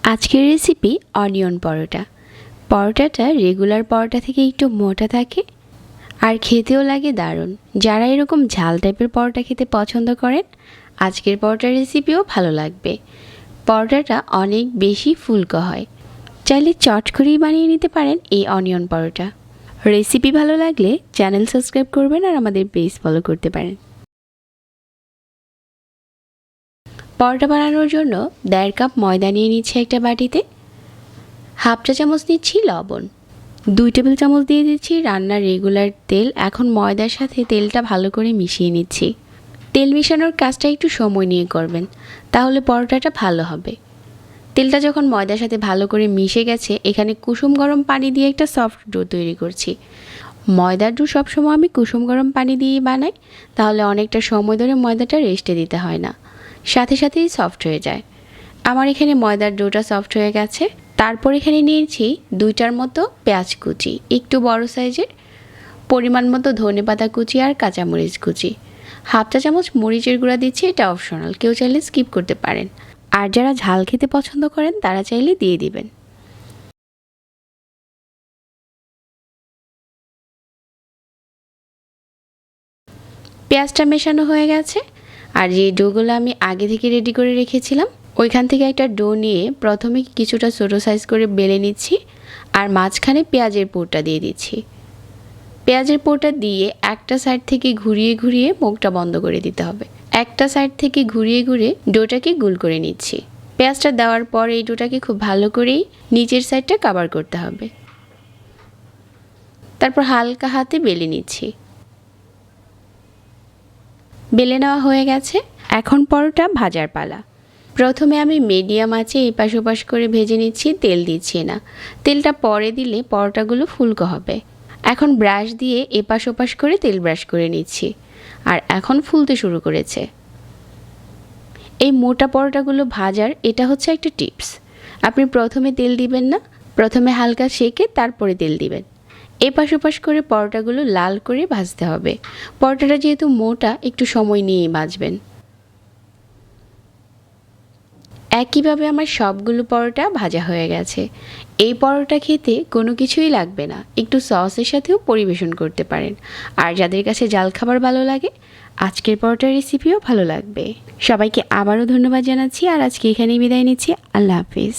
আজকের recipe onion পরোটা। পরোটাটা regular পরোটা থেকে একটু মোটা থাকে আর খেতেও লাগে দারুণ। যারা এরকম ঝাল টাইপের পরোটা খেতে পছন্দ করেন, আজকের পরোটার রেসিপিও ভালো লাগবে। পরোটাটা অনেক বেশি ফুলকো হয়, চাইলে চট করেই বানিয়ে নিতে পারেন এই অনিয়ন পরোটা। রেসিপি ভালো লাগলে চ্যানেল সাবস্ক্রাইব করবেন আর আমাদের পেজ ফলো করতে পারেন। পরোটা বানানোর জন্য 1.5 কাপ ময়দা নিয়ে নিচ্ছি একটা বাটিতে। হাফ চা চামচ নিচ্ছি লবণ, 2 টেবিল চামচ দিয়ে দিচ্ছি রান্নার রেগুলার তেল। এখন ময়দার সাথে তেলটা ভালো করে মিশিয়ে নিচ্ছি। তেল মেশানোর কাজটা একটু সময় নিয়ে করবেন, তাহলে পরোটাটা ভালো হবে। তেলটা যখন ময়দার সাথে ভালো করে মিশে গেছে, এখানে কুসুম গরম পানি দিয়ে একটা সফট ডো তৈরি করছি। ময়দার ডো সবসময় আমি কুসুম গরম পানি দিয়েই বানাই, তাহলে অনেকটা সময় ধরে ময়দাটা রেস্টে দিতে হয় না, সাথে সাথেই সফট হয়ে যায়। আমার এখানে ময়দার ডোটা সফট হয়ে গেছে। তারপর এখানে নিয়েছি 2টার মতো পেঁয়াজ কুচি, একটু বড় সাইজের, পরিমাণ মতো ধনেপাতা কুচি আর কাঁচামরিচ কুচি। হাফ চা চামচ মরিচের গুঁড়া দিচ্ছি, এটা অপশনাল, কেউ চাইলে স্কিপ করতে পারেন। আর যারা ঝাল খেতে পছন্দ করেন তারা চাইলে দিয়ে দিবেন। পেঁয়াজটা মেশানো হয়ে গেছে, আর যে ডোগুলো আমি আগে থেকে রেডি করে রেখেছিলাম, ওইখান থেকে একটা ডো নিয়ে প্রথমে কিছুটা ছোটো সাইজ করে বেলে নিচ্ছি, আর মাঝখানে পেঁয়াজের পুরটা দিয়ে দিচ্ছি। পেঁয়াজের পুরটা দিয়ে একটা সাইড থেকে ঘুরিয়ে ঘুরিয়ে মুখটা বন্ধ করে দিতে হবে। একটা সাইড থেকে ঘুরিয়ে ঘুরিয়ে ডোটাকে গোল করে নিচ্ছি। পেঁয়াজটা দেওয়ার পর এই ডোটাকে খুব ভালো করেই নিচের সাইডটা কভার করতে হবে। তারপর হালকা হাতে বেলে নিচ্ছি। বেলে নেওয়া হয়ে গেছে, এখন পরোটা ভাজার পালা। প্রথমে আমি মিডিয়াম আঁচে এপাশ ওপাশ করে ভেজে নিচ্ছি, তেল দিচ্ছি না। তেলটা পরে দিলে পরোটাগুলো ফুলকো হবে। এখন ব্রাশ দিয়ে এপাশ ওপাশ করে তেল ব্রাশ করে নিচ্ছি, আর এখন ফুলতে শুরু করেছে। এই মোটা পরোটাগুলো ভাজার এটা হচ্ছে একটা টিপস। আপনি প্রথমে তেল দিবেন না, প্রথমে হালকা সেকে তারপরে তেল দিবেন। এপাশ ওপাশ করে পরোটাগুলো লাল করে ভাজতে হবে। পরোটাটা যেহেতু মোটা, একটু সময় নিয়েই ভাজবেন। একইভাবে আমার সবগুলো পরোটা ভাজা হয়ে গেছে। এই পরোটা খেতে কোনো কিছুই লাগবে না, একটু সসের সাথেও পরিবেশন করতে পারেন। আর যাদের কাছে জাল খাবার ভালো লাগে, আজকের পরোটার রেসিপিও ভালো লাগবে। সবাইকে আবারও ধন্যবাদ জানাচ্ছি, আর আজকে এখানেই বিদায় নিচ্ছি। আল্লাহ হাফিজ।